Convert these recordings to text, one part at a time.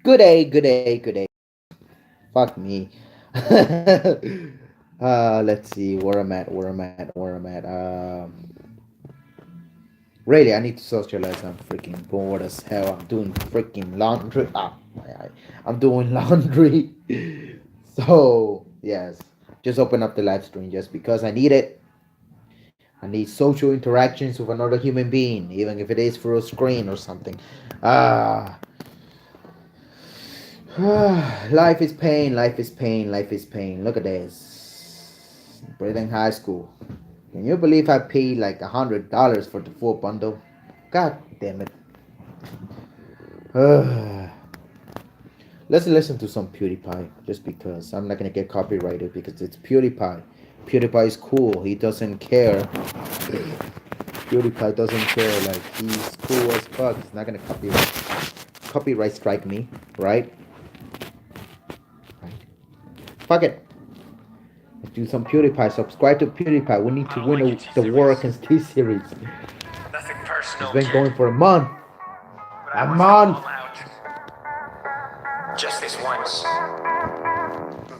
Good day, good day, good day. Fuck me. Let's see where I'm at. Really, I need to socialize. I'm freaking bored as hell. I'm doing freaking laundry. I'm doing laundry. So, yes, just open up the live stream just because I need it. I need social interactions with another human being, even if it is through a screen or something. Ah. Life is pain, life is pain, life is pain. Look at this. Breathing High School. Can you believe I paid like $100 for the full bundle? God damn it. Let's listen to some PewDiePie just because I'm not gonna get copyrighted because it's PewDiePie. PewDiePie is cool. He doesn't care. PewDiePie doesn't care. Like he's cool as fuck. He's not gonna copyright strike me, right? Fuck it. Let's do some PewDiePie. Subscribe to PewDiePie. We need to win the war against T-Series. It's been going for a month. A month. Just this once.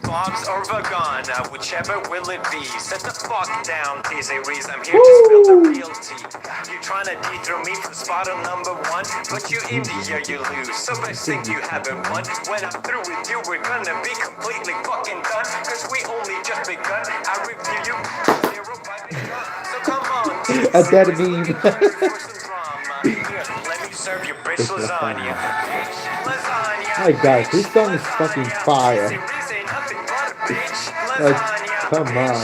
Bob's or Vagon, whichever will it be. Set the fuck down, T-Series. I'm here to spill the real tea. You tryna dethrone me from spot on number one, but you in the year you lose. So I think you haven't won. When I'm through with you, we're gonna be completely fucking done. Cause we only just begun. I review you. Zero by the gun. So come on, A dead meme. Here, let me serve you bitch lasagna. Bitch lasagna. My God, this song is fucking fire. Like, come on.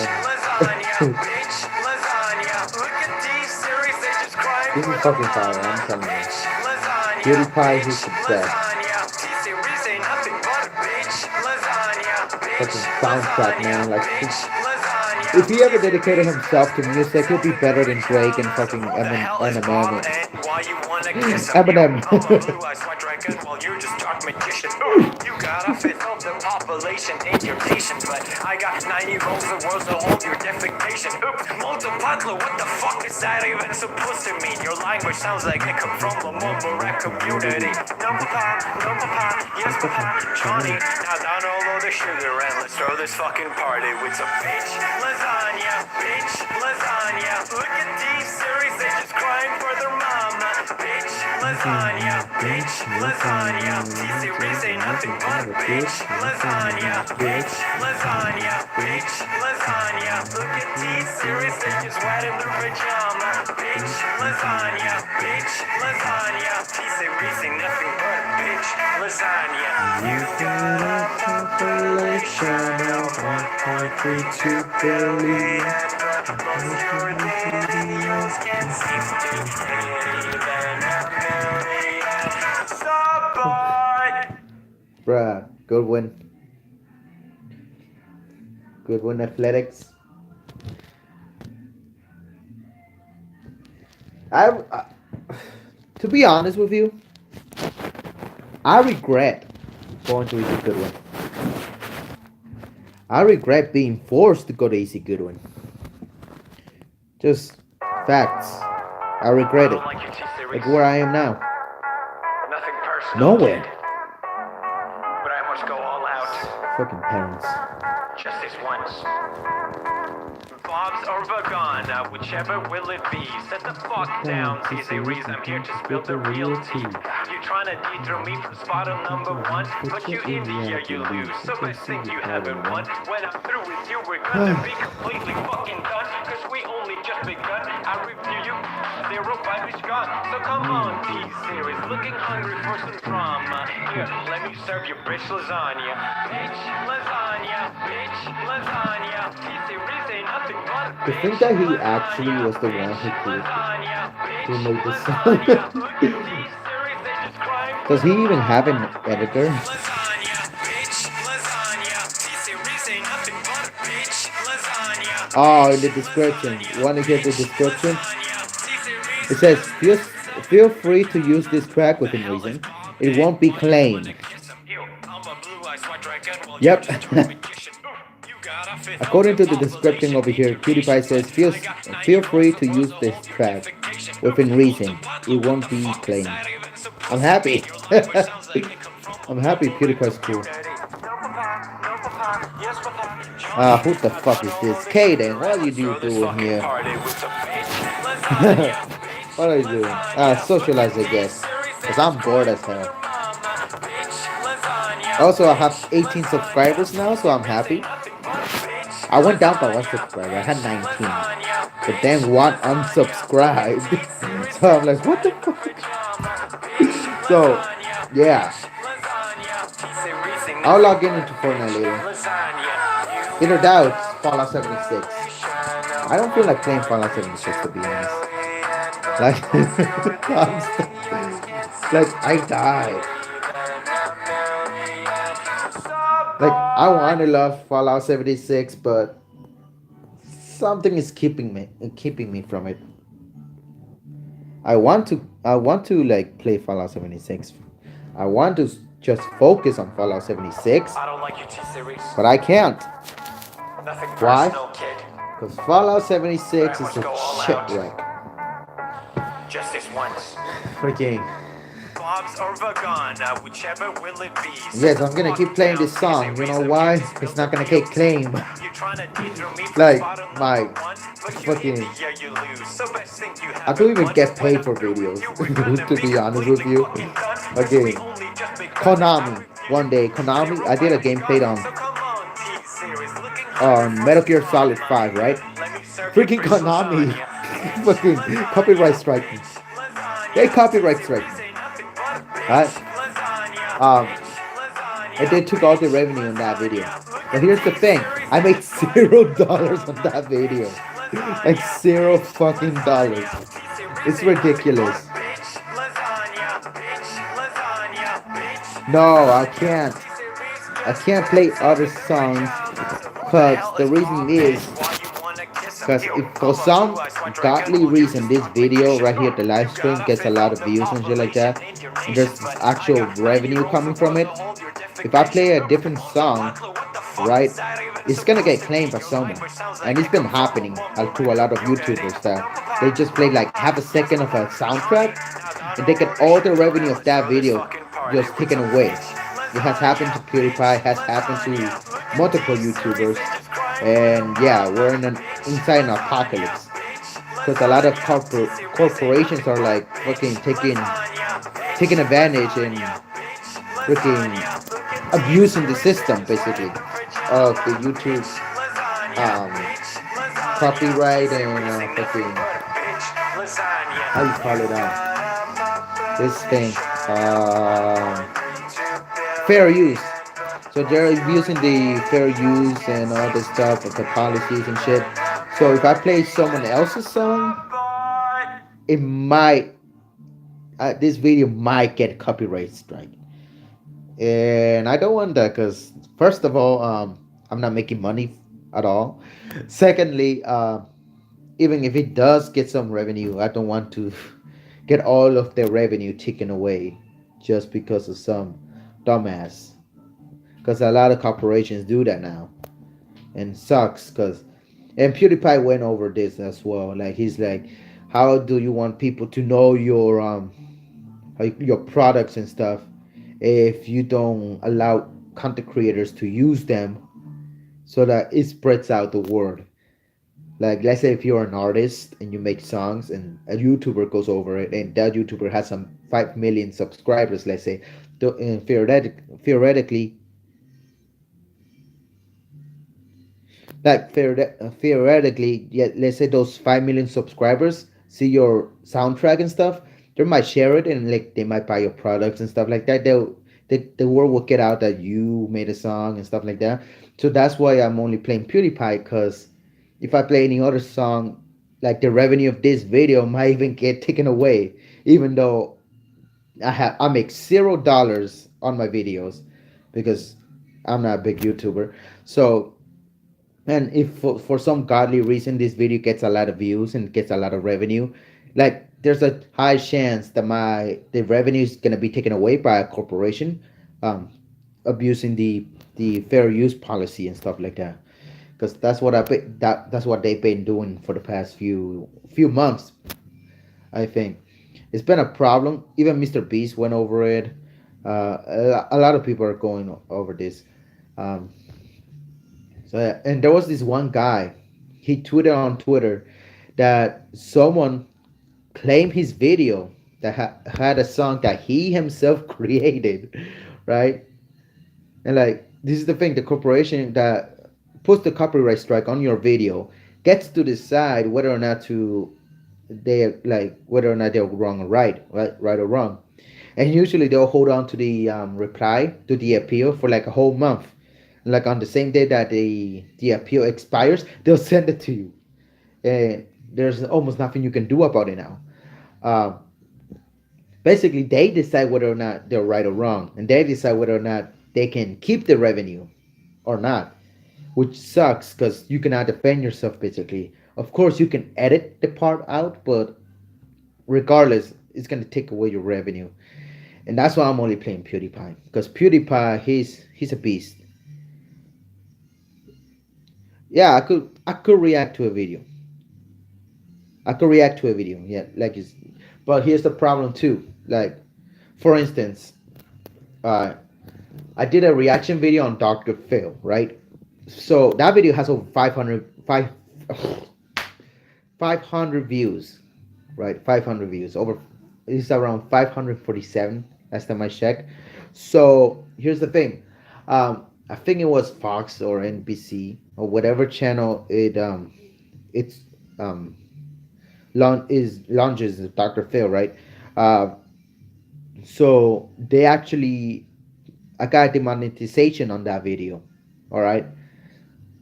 This is fucking fire, I'm telling you. PewDiePie is the best. Fucking soundtrack, man. Like, if he ever dedicated himself to music, he'd be better than Drake and fucking Eminem. You got a fifth of the population in your nation, but I got 90 rolls of worlds to hold your defecation. Oops, multipatlo, what the fuck is that even supposed to mean? Your language sounds like it come from a mumble rap community. No papa, yes papa, Johnny. Now down all of the sugar and let's throw this fucking party with some bitch lasagna, bitch lasagna. Look at these series, they just crying for their mama. Bitch lasagna, bitch lasagna. These series ain't nothing but a bitch lasagna, bitch lasagna, bitch lasagna. Look at these series, they just wet in their pajama. Bitch lasagna, bitch lasagna. These series ain't nothing but a bitch lasagna. You got a population of 1.32 billion, but most your videos can't seem to pay than a million. Stop by. Bruh, good win. Good win, Athletics. I to be honest with you, I regret going to Easy Goodwin. I regret being forced to go to Easy Goodwin. Just facts. I regret it. Like where I am now. Nothing personal. Nowhere. But I must go all out. Fucking parents. Just this once. Bob's or Vagon, whichever will it be. Set the fuck down, T-Series. I'm here to spill the real tea. You tryna dethrone me from spot on number one, but you in the year you lose. So I think you haven't won. When I'm through with you, we're gonna be completely fucking done. Cause we only just begun. I review you. Zero five is gone. So come on, T-Series. Looking hungry for some drama. Here, let me serve you bitch lasagna. Bitch lasagna. Bitch lasagna. T-Series ain't nothing but a To bitch. think that he actually was the one who made this song. Does he even have an editor? Oh, in the description. You want to get the description? It says, feel free to use this track within reason. It won't be claimed. Yep. According to the description over here, PewDiePie says, feel free to use this track within reason. It won't be claimed. I'm happy. I'm happy PewDiePie's cool. Who the fuck is this? Kaden, what are you doing here? What are you doing? Socialize, I guess. Because I'm bored as hell. Also, I have 18 subscribers now, so I'm happy. I went down by one subscriber. I had 19. But then one unsubscribed. So I'm like, what the fuck? So, yeah. I'll log in into Fortnite later. Either that or Fallout 76. I don't feel like playing Fallout 76 to be honest. Like, like I died. Like I want to love Fallout 76, but something is keeping me from it. I want to like play Fallout 76. I want to just focus on Fallout 76, I don't like you, T-Series. but I can't. Nothing Why? personal, kid. Because Fallout 76 Very is much go a all shit out. wreck. Just this once. Freaking. Bob's or Vagana, whichever will it be. Yes, I'm gonna keep playing this song. You know why? It's not gonna get claimed. Like my fucking. I don't even get paid for videos. To be honest with you. Again, Konami. One day, Konami. I did a gameplay on Metal Gear Solid 5, right? Freaking Konami. Fucking copyright strike me. They copyright strike me. Right? And they took all the revenue on that video. But here's the thing, I made $0 on that video. Like zero fucking dollars. It's ridiculous. No, I can't. I can't play other songs because the reason is because if for some godly reason this video right here, the live stream gets a lot of views and shit like that, and there's actual revenue coming from it. If I play a different song, right, it's gonna get claimed by someone, and it's been happening to a lot of YouTubers that they just play like half a second of a soundtrack, and they get all the revenue of that video just taken away. It has happened to PewDiePie, has happened to multiple YouTubers, and yeah, we're inside an apocalypse because a lot of corporations are like fucking taking advantage and freaking abusing the system basically of the YouTube um, copyright and fucking how you call it this thing fair use. So they're using the fair use and all this stuff of the policies and shit. So if I play someone else's song, it might this video might get copyright strike, and I don't want that because first of all, I'm not making money at all. Secondly, even if it does get some revenue, I don't want to get all of the revenue taken away just because of some dumbass. Because a lot of corporations do that now, and sucks. Because and PewDiePie went over this as well. Like he's like, how do you want people to know your products and stuff if you don't allow content creators to use them so that it spreads out the word? Like let's say if you're an artist and you make songs and a YouTuber goes over it and that YouTuber has some 5 million subscribers, let's say, theoretically, like theoretically, yeah, let's say those 5 million subscribers see your soundtrack and stuff, they might share it and like they might buy your products and stuff like that. The word will get out that you made a song and stuff like that. So that's why I'm only playing PewDiePie, because if I play any other song, like the revenue of this video might even get taken away, even though I make $0 on my videos because I'm not a big YouTuber. So, and if for some godly reason this video gets a lot of views and gets a lot of revenue, like there's a high chance that the revenue is gonna be taken away by a corporation, abusing the fair use policy and stuff like that. Because that's what they've been doing for the past few months, I think. It's been a problem. Even Mr. Beast went over it. A lot of people are going over this. Um, so yeah, and there was this one guy. He tweeted on Twitter that someone claimed his video that had a song that he himself created, right? And like this is the thing, the corporation that puts the copyright strike on your video gets to decide whether or not to they like whether or not they're wrong or right or wrong. And usually they'll hold on to the reply to the appeal for like a whole month. Like on the same day that the appeal expires, they'll send it to you, and there's almost nothing you can do about it now. Uh, Basically, they decide whether or not they're right or wrong, and they decide whether or not they can keep the revenue or not, which sucks because you cannot defend yourself. Basically, of course, you can edit the part out, but regardless, it's gonna take away your revenue, and that's why I'm only playing PewDiePie because PewDiePie he's a beast. Yeah, I could react to a video. I could react to a video. Yeah, like it's, but here's the problem too. Like for instance, uh, I did a reaction video on Dr. Phil, right? So that video has over 500 views, right? 500 views. Over it's around 547 last time I checked. So here's the thing. I think it was Fox or NBC or whatever channel it's um launches Dr. Phil, right? Uh, so they actually I got demonetization on that video. All right,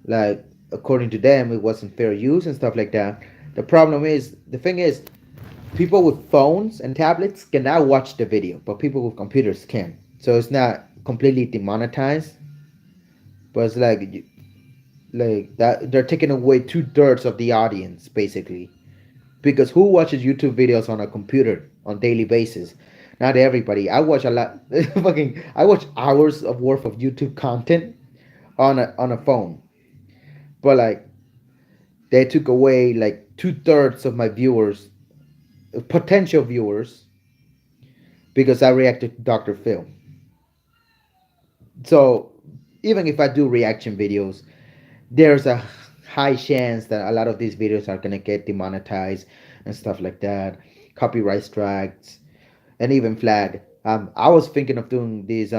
like according to them, it wasn't fair use and stuff like that. The thing is, people with phones and tablets can now watch the video, but people with computers can. So it's not completely demonetized, but it's like that they're taking away 2/3 of the audience basically. Because who watches YouTube videos on a computer on daily basis? Not everybody. I watch a lot. Fucking, I watch hours of worth of YouTube content on a phone. But like they took away like 2/3 of my viewers, potential viewers, because I reacted to Dr. Phil. So even if I do reaction videos, there's a high chance that a lot of these videos are gonna get demonetized and stuff like that, copyright strikes, and even flagged. I was thinking of doing this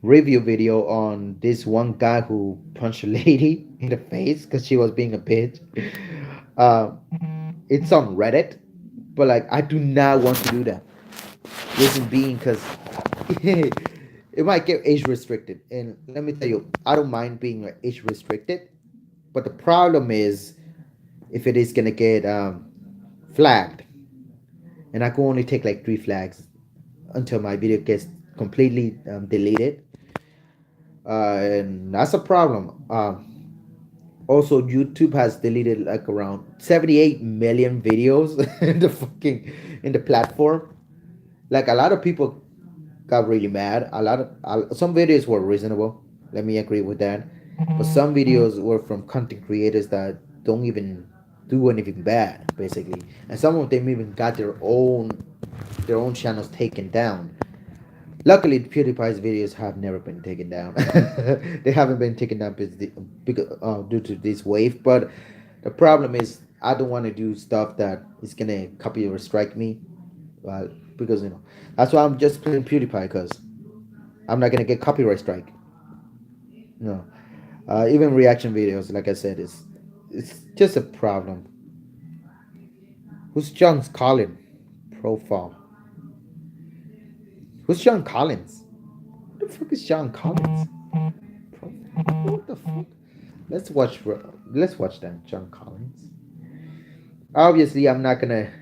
review video on this one guy who punched a lady in the face because she was being a bitch. Um, it's on Reddit, but like I do not want to do that. Reason being because it might get age restricted, and let me tell you, I don't mind being like, age restricted, but the problem is if it is gonna get flagged, and I can only take like 3 flags until my video gets completely deleted, and that's a problem. Also, YouTube has deleted like around 78 million videos in the fucking in the platform. Like a lot of people got really mad. Some videos were reasonable. Let me agree with that, but some videos were from content creators that don't even do anything bad, basically, and some of them even got their own channels taken down. Luckily, PewDiePie's videos have never been taken down. They haven't been taken down due to this wave. But the problem is, I don't want to do stuff that is gonna copyright strike me. Well, because that's why I'm just playing PewDiePie because I'm not gonna get copyright strike. No, even reaction videos, like I said, is it's just a problem. Who's John's Colin profile? Who's John Collins? Who the fuck is John Collins? What the fuck? Let's watch. Let's watch that. John Collins. Obviously, I'm not gonna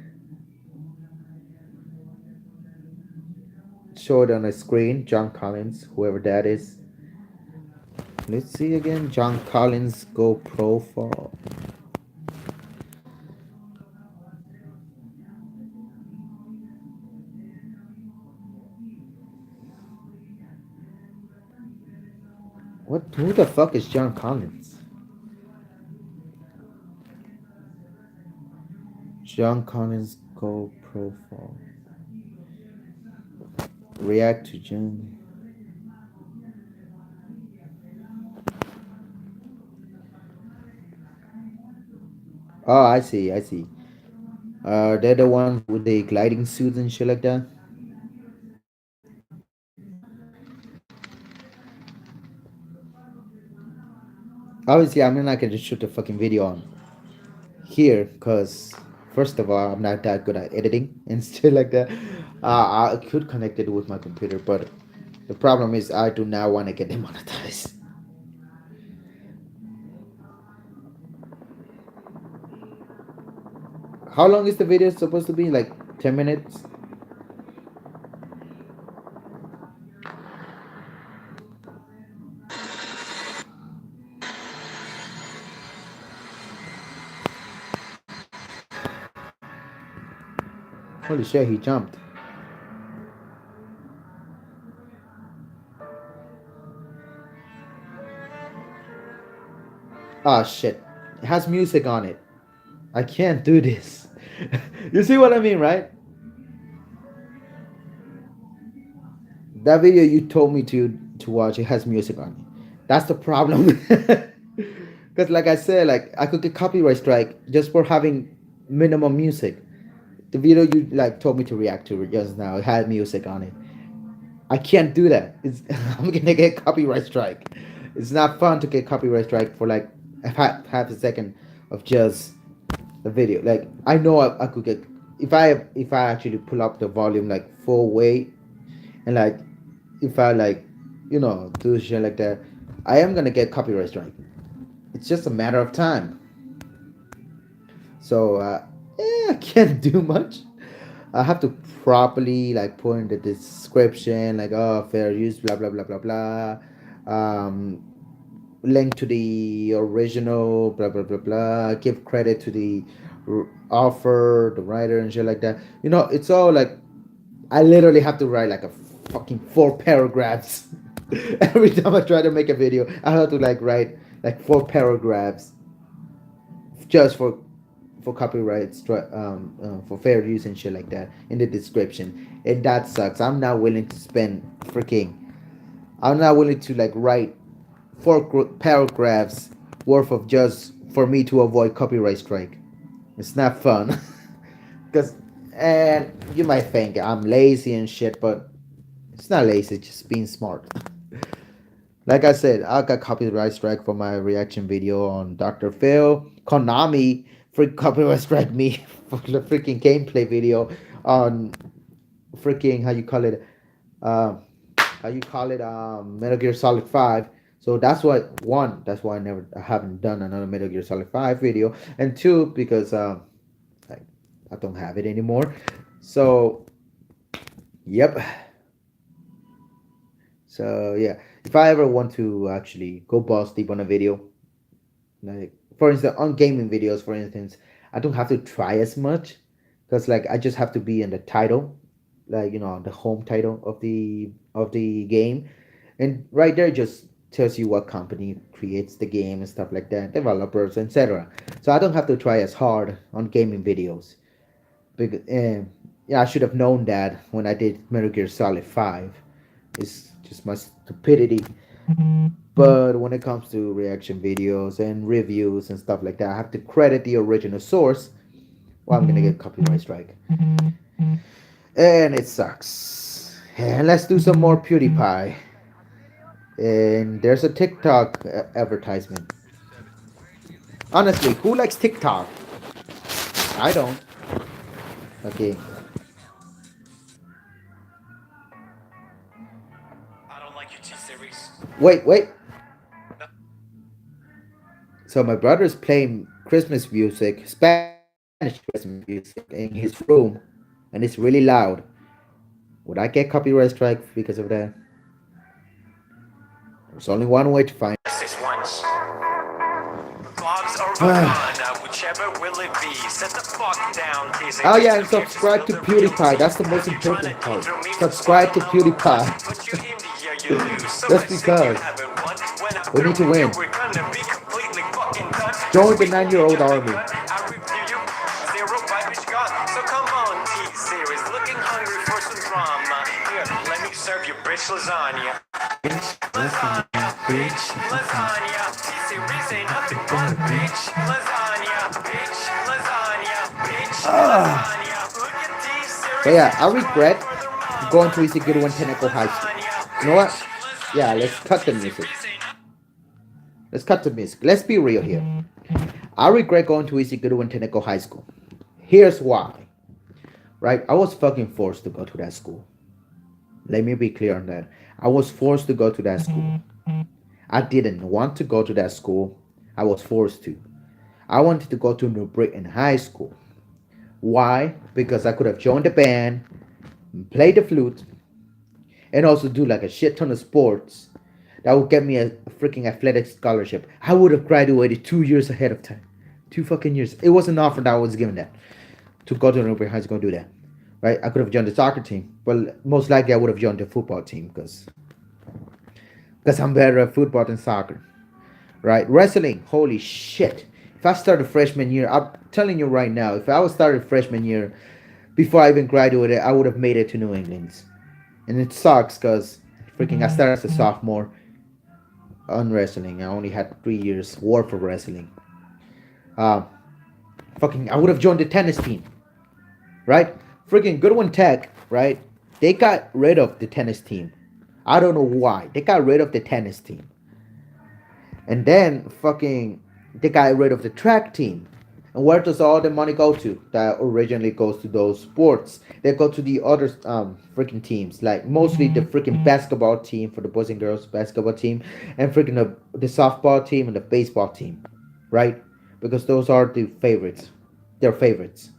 show it on a screen. John Collins, whoever that is. Let's see again. John Collins go profile. What? Who the fuck is John Collins? John Collins go profile. React to June. Oh, I see. I see. They're the ones with the gliding suits and shit like that. Obviously, I'm not gonna shoot the fucking video on here because first of all, I'm not that good at editing and shit like that. I could connect it with my computer, but the problem is I do not want to get demonetized. How long is the video supposed to be? Like 10 minutes? Holy shit, he jumped. Ah, shit. It has music on it. I can't do this. You see what I mean, right? That video you told me to watch, it has music on it. That's the problem. Because, like I said, like I could get copyright strike just for having minimum music. The video you like told me to react to just now, it had music on it. I can't do that. It's I'm gonna get copyright strike. It's not fun to get copyright strike for like half a second of just the video. Like I know I could get if I actually pull up the volume like full way and like if I like do shit like that, I am gonna get copyright strike. It's just a matter of time. So I can't do much. I have to properly like put in the description, like fair use, blah blah blah blah blah. Um, Link to the original, blah blah blah blah. Give credit to the author, the writer, and shit like that. It's all like I literally have to write like a fucking 4 paragraphs. Every time I try to make a video, I have to like write like 4 paragraphs just for copyright for fair use and shit like that in the description, and that sucks. I'm not willing to like write 4 paragraphs worth of just for me to avoid copyright strike. It's not fun. Because and you might think I'm lazy and shit, but it's not lazy, it's just being smart. Like I said, I got copyright strike for my reaction video on Dr. Phil. Konami freak copyright strike me for the freaking gameplay video on freaking uh Metal Gear Solid 5. So that's what one, that's why I haven't done another Metal Gear Solid 5 video. And two, because I don't have it anymore. So yep. So yeah, if I ever want to actually go balls deep on a video, like for instance on gaming videos, for instance, I don't have to try as much because like I just have to be in the title, like the home title of the game, and right there just tells you what company creates the game and stuff like that, developers, etc. So I don't have to try as hard on gaming videos. Because yeah, I should have known that when I did Metal Gear Solid 5. It's just my stupidity. But when it comes to reaction videos and reviews and stuff like that, I have to credit the original source. Well, I'm gonna get copyright strike, and it sucks. And let's do some more PewDiePie. And there's a TikTok advertisement. Honestly, who likes TikTok? I don't. Okay. I don't like your T-Series. Wait. So my brother's playing Christmas music, Spanish Christmas music, in his room, and it's really loud. Would I get copyright strike because of that? There's only one way to find. Six ones. Gloves or Vakana, whichever will it be. Set the fuck down, teasing. Oh yeah, and subscribe to PewDiePie. That's the most important part. Subscribe to PewDiePie. Just because we need to win. Join the 9-year-old army. So come on, T-Series, looking hungry for some drama. Here, let me bitch, lasagna. Bitch, lasagna, bitch, lasagna. T-Series ain't nothing but a bitch, lasagna. Bitch, lasagna, bitch, Ah. lasagna. Look at But T-Series yeah, I and try regret for their going mama. to Easy Good One Bitch, Teneco High School. lasagna, You know what? bitch, Yeah, lasagna. let's cut the music. T-Series ain't Let's cut the music. Let's be real here. I regret going to Easy Good One Teneco High School. Here's why. Right? I was fucking forced to go to that school. Let me be clear on that. I was forced to go to that school. I didn't want to go to that school. I was forced to. I wanted to go to New Britain High School. Why? Because I could have joined the band, played the flute, and also do like a shit ton of sports that would get me a freaking athletic scholarship. I would have graduated 2 years ahead of time. 2 fucking years. It was an offer that I was given that to go to New Britain High School and do that. Right? I could have joined the soccer team, but most likely I would have joined the football team because I'm better at football than soccer. Right? Wrestling, holy shit. If I started freshman year, I'm telling you right now, if I was started freshman year before I even graduated, I would have made it to New England. And it sucks because freaking I started as a sophomore on wrestling. I only had 3 years worth of wrestling. Uh, fucking, I would have joined the tennis team, right? Freaking Goodwin Tech, right? They got rid of the tennis team. I don't know why. They got rid of the tennis team. And then fucking they got rid of the track team. And where does all the money go to? That originally goes to those sports. They go to the other freaking teams, like mostly the freaking basketball team for the boys and girls basketball team, and freaking the softball team and the baseball team, right? Because those are the favorites. Their favorites.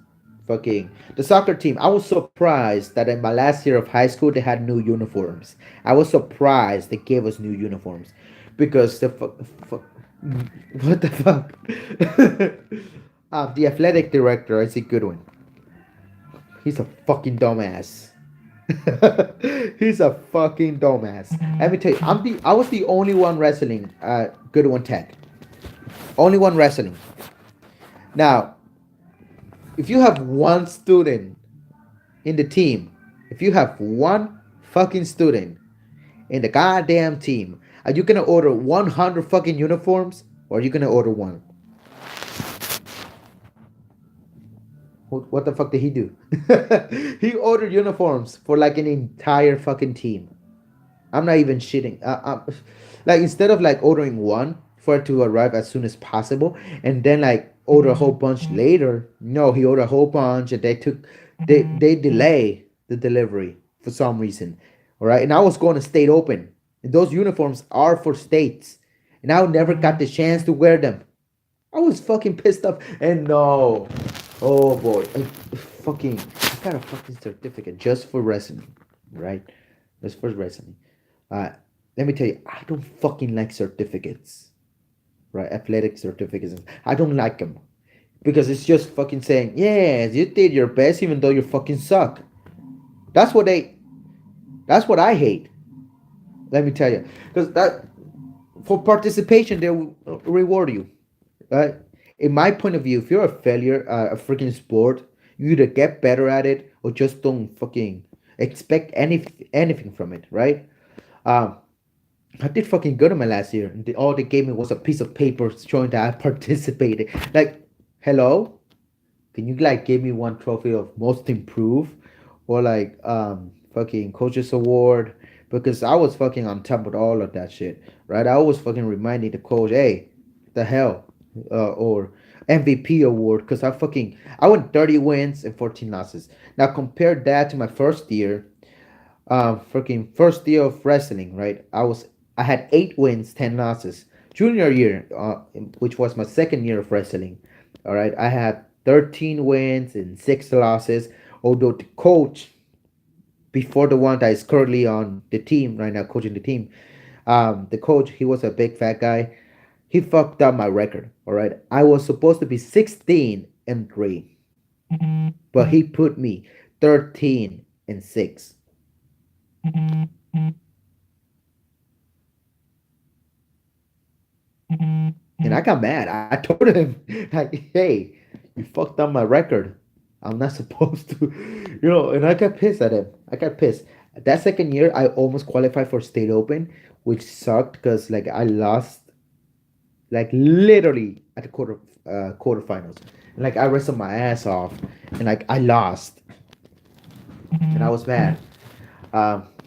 Fucking the soccer team. I was surprised that in my last year of high school they had new uniforms. I was surprised they gave us new uniforms because what the fuck? The athletic director is a good one. He's a fucking dumbass. He's a fucking dumbass. Let me tell you, I was the only one wrestling at Goodwin Tech. Only one wrestling. Now, if you have one student in the team, if you have one fucking student in the goddamn team, are you gonna order 100 fucking uniforms or are you gonna order one? What the fuck did he do? He ordered uniforms for like an entire fucking team. I'm not even shitting. Like instead of like ordering one for it to arrive as soon as possible, and then like order a whole bunch later. No, he ordered a whole bunch, and they delay the delivery for some reason. All right, and I was going to state open, and those uniforms are for states, and I never got the chance to wear them. I was fucking pissed off, and no, oh boy, I got a fucking certificate just for wrestling, right? Just for wrestling. Uh, Let me tell you, I don't fucking like certificates, right? Athletic certificates. I don't like them because it's just fucking saying, yes, you did your best, even though you fucking suck. That's what they. That's what I hate. Let me tell you, because that for participation they will reward you, right? In my point of view, if you're a failure, a freaking sport, you either get better at it or just don't fucking expect anything from it, right? Um, I did fucking good in my last year, and all they gave me was a piece of paper showing that I participated. Like, hello, can you like give me one trophy of most improved, or like fucking coaches award? Because I was fucking on top of all of that shit, right? I was fucking reminding the coach, hey, the hell, or MVP award, because I went 30 wins and 14 losses. Now compare that to my first year, freaking first year of wrestling, right? I had 8 wins, 10 losses. Junior year, which was my second year of wrestling, all right, I had 13 wins and 6 losses. Although the coach before the one that is currently on the team right now, coaching the team, the coach he was a big fat guy. He fucked up my record. All right, I was supposed to be 16-3, but he put me 13-6. And I got mad. I told him, like, hey, you fucked up my record. I'm not supposed to, and I got pissed at him. I got pissed. That second year, I almost qualified for state open, which sucked because like I lost like literally at the quarterfinals. Like I wrestled my ass off, and like I lost, and I was mad.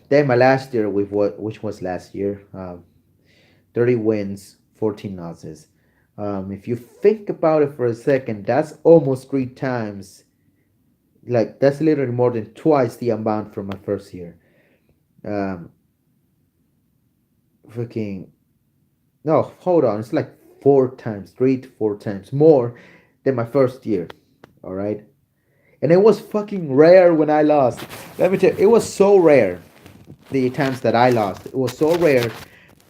Then my last year with what which was last year, 30 wins, 14 losses. If you think about it for a second, that's almost three times. Like that's literally more than twice the amount from my first year. Um, Freaking no, hold on, it's like four times, 3 to 4 times more than my first year. All right, and it was fucking rare when I lost. Let me tell you, it was so rare the times that I lost. It was so rare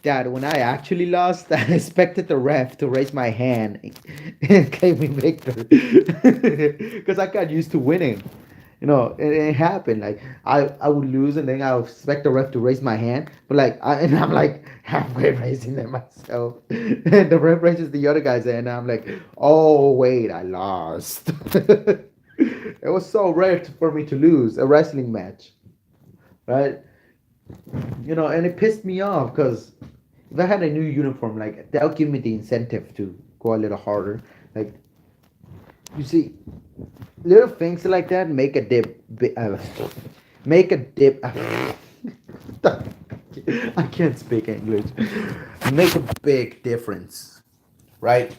that when I actually lost, I expected the ref to raise my hand and give me victory because I got used to winning. It happened. Like I would lose, and then I would expect the ref to raise my hand, but and I'm like halfway raising it myself, and the ref raises the other guy's hand, and I'm like, oh wait, I lost. It was so rare for me to lose a wrestling match, right? And it pissed me off because if I had a new uniform, like that'll give me the incentive to go a little harder. Like you see, little things like that make a make a dip. I can't speak English. Make a big difference, right?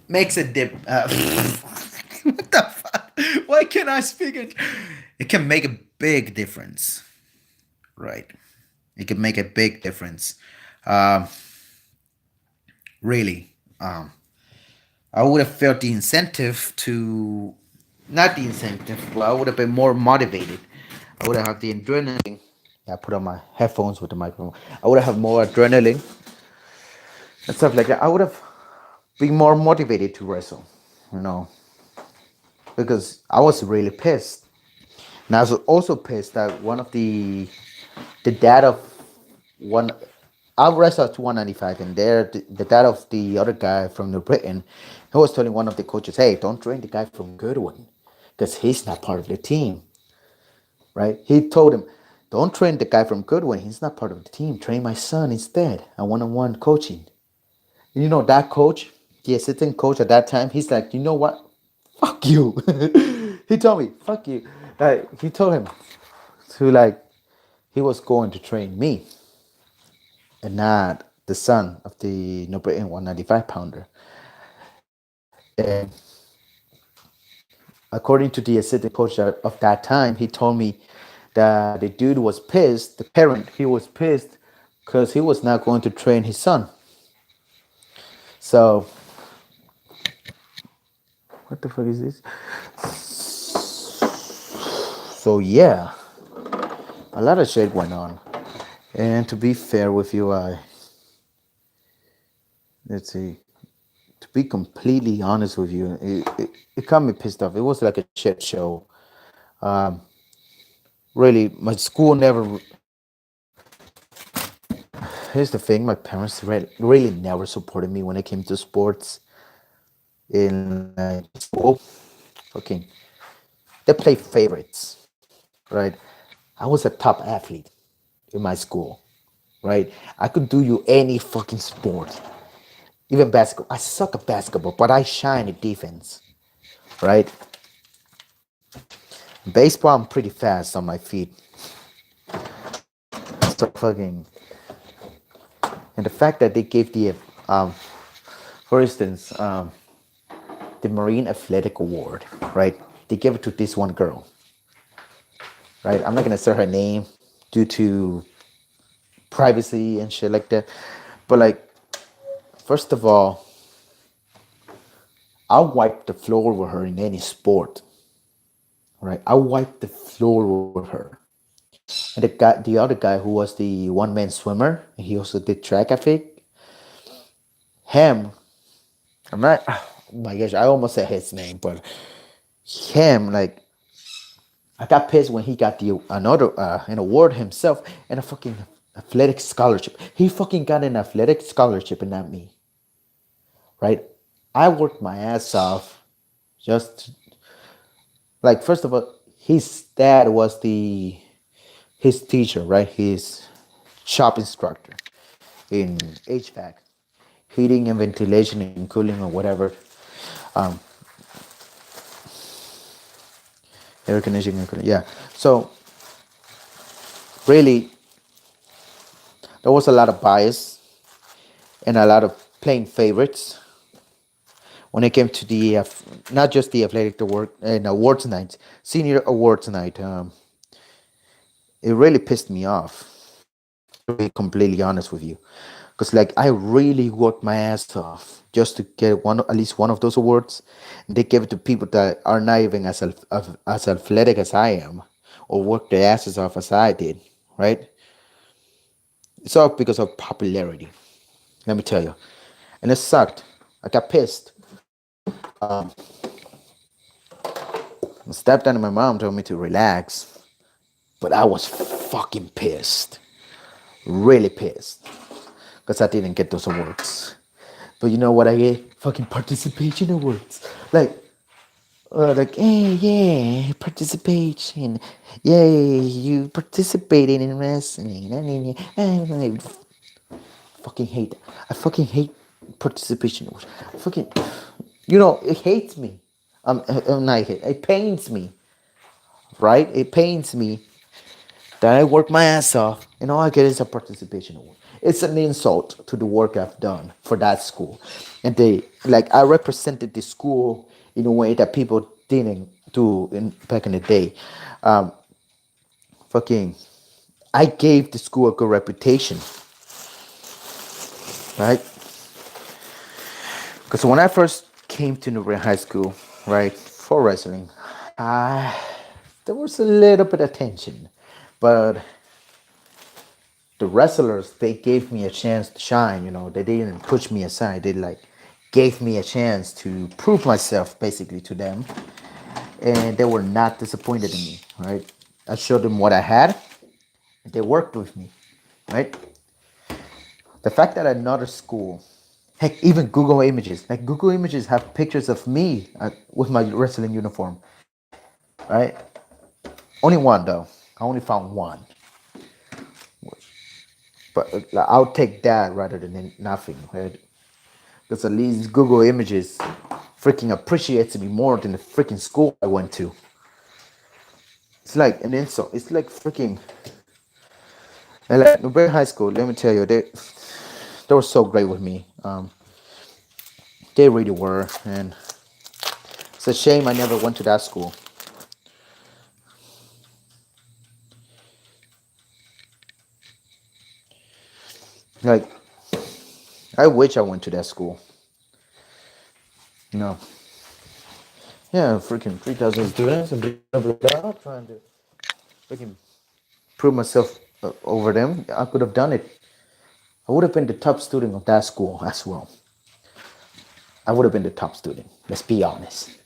Makes a dip. What the fuck? Why can't I speak it? It can make a big difference, right? It can make a big difference. Um, really. I would have felt the incentive to, not the incentive, but I would have been more motivated. I would have had the adrenaline. I put on my headphones with the microphone. I would have more adrenaline and stuff like that. I would have been more motivated to wrestle, you know, because I was really pissed. And I was also pissed that one of the dad of one, I wrestled to 195, and there the dad of the other guy from New Britain, he was telling one of the coaches, "Hey, don't train the guy from Goodwin, because he's not part of the team." Right? He told him, "Don't train the guy from Goodwin. He's not part of the team. Train my son instead. A one-on-one coaching." That coach, the assistant coach at that time, he's like, "You know what? Fuck you." He told me, "Fuck you." Like he told him to he was going to train me and not the son of the No Britain 195 pounder. And according to the assistant coach of that time, he told me that the dude was pissed. The parent, he was pissed because he was not going to train his son. So what the fuck is this? So yeah, a lot of shit went on. And to be fair with you, let's see. To be completely honest with you, it got me pissed off. It was like a shit show. Um, Really, my school never. Here's the thing: my parents really never supported me when it came to sports. In school, fucking, they play favorites, right? I was a top athlete in my school, right? I could do you any fucking sport, even basketball. I suck at basketball, but I shine at defense, right? Baseball, I'm pretty fast on my feet. So fucking, and the fact that they gave um, for instance, the Marine Athletic Award, right? They give it to this one girl, right? I'm not gonna say her name due to privacy and shit like that. But first of all, I'll wipe the floor with her in any sport, right? I'll wipe the floor with her. And the other guy who was the one man swimmer, he also did track, I think. Him, I'm not. Oh my gosh, I almost said his name, but him, I got pissed when he got the another an award himself and a fucking athletic scholarship. He fucking got an athletic scholarship and not me, right? I worked my ass off just first of all, his dad was the his teacher, right? His shop instructor in HVAC, heating and ventilation and cooling or whatever, um, air conditioning and cooling. Yeah. So really, there was a lot of bias and a lot of playing favorites when it came to the not just the athletic award and awards night, senior awards night. It really pissed me off, to be completely honest with you, because like I really worked my ass off just to get one, at least one of those awards, and they give it to people that are not even as athletic as I am, or work their asses off as I did, right? It's all because of popularity. Let me tell you, and it sucked. I got pissed. My stepdad and my mom told me to relax, but I was fucking pissed, really pissed, because I didn't get those awards. But you know what I get? Fucking participation awards. Like, hey, yeah, participation. Yay, you participated in wrestling. I fucking hate. I fucking hate participation awards. Fucking, it hates me. Not hate. It pains me, right? It pains me that I work my ass off and all I get is a participation award. It's an insult to the work I've done for that school. And I represented the school in a way that people didn't do back in the day. Um, fucking, I gave the school a good reputation, right? Because when I first came to Newbury High School, right, for wrestling, uh, there was a little bit of tension. But the wrestlers, they gave me a chance to shine. They didn't push me aside. They gave me a chance to prove myself basically to them, and they were not disappointed in me, right? I showed them what I had. They worked with me, right? The fact that another school, heck, even Google Images, like Google Images have pictures of me with my wrestling uniform, right? Only one though. I only found one, but I'll take that rather than nothing, right? Because at least Google Images freaking appreciates me more than the freaking school I went to. It's like an insult. It's like freaking. And like Newberry High School, let me tell you, they were so great with me. They really were, and it's a shame I never went to that school. Like, I wish I went to that school. No. Yeah, freaking 3,000 students and blah blah blah, trying to freaking prove myself over them. I could have done it. I would have been the top student of that school as well. I would have been the top student. Let's be honest.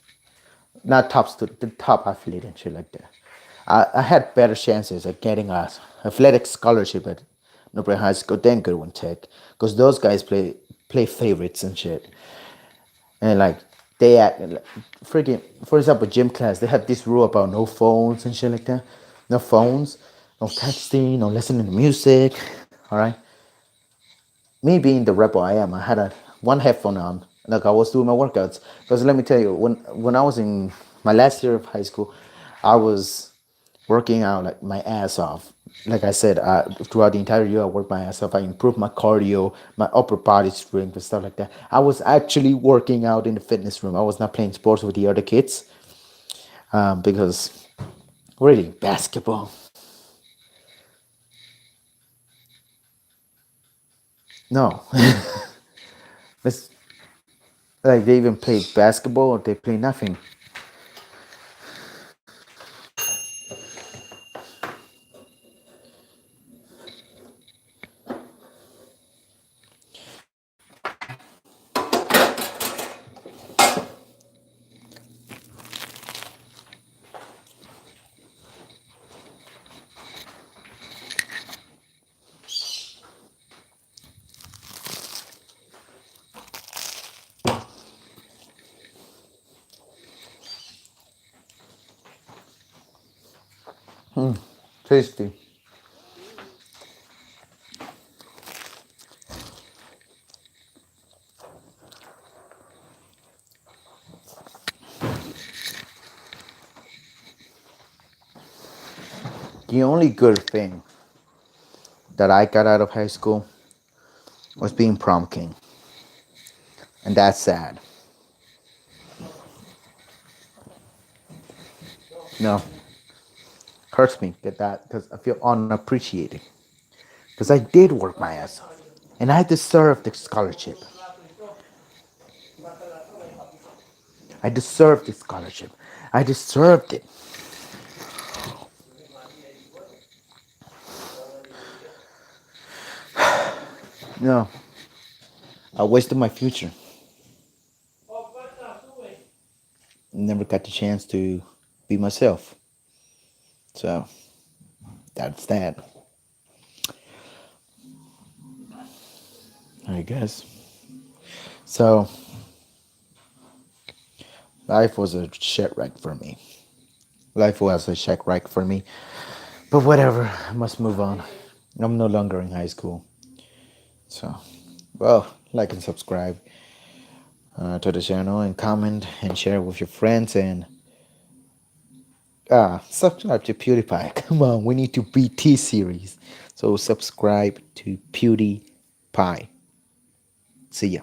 Not top student, the top athlete and shit like that. I had better chances at getting a athletic scholarship at Newbury High School than Goodwin Tech, because those guys play favorites and shit, and like they act like, freaking. For example, gym class, they have this rule about no phones and shit like that. No phones, no texting, no listening to music. All right, me being the rebel I am, I had a one headphone on, like I was doing my workouts. Because let me tell you, when I was in my last year of high school, I was working out like my ass off. Like I said, throughout the entire year, I worked my ass off. I improved my cardio, my upper body strength, and stuff like that. I was actually working out in the fitness room. I was not playing sports with the other kids, because really basketball. No, it's like they even play basketball or they play nothing. Tasty. The only good thing that I got out of high school was being prom king, and that's sad. No, hurts me get that because I feel unappreciated because I did work my ass off, and I deserved the scholarship. I deserved the scholarship. I deserved it. No, I wasted my future. Never got the chance to be myself. So that's that. I guess. So life was a shit wreck for me. Life was a shit wreck for me. But whatever, I must move on. I'm no longer in high school. So, well, like and subscribe to the channel and comment and share with your friends and subscribe to PewDiePie. Come on, we need to beat T series. So subscribe to PewDiePie. See ya.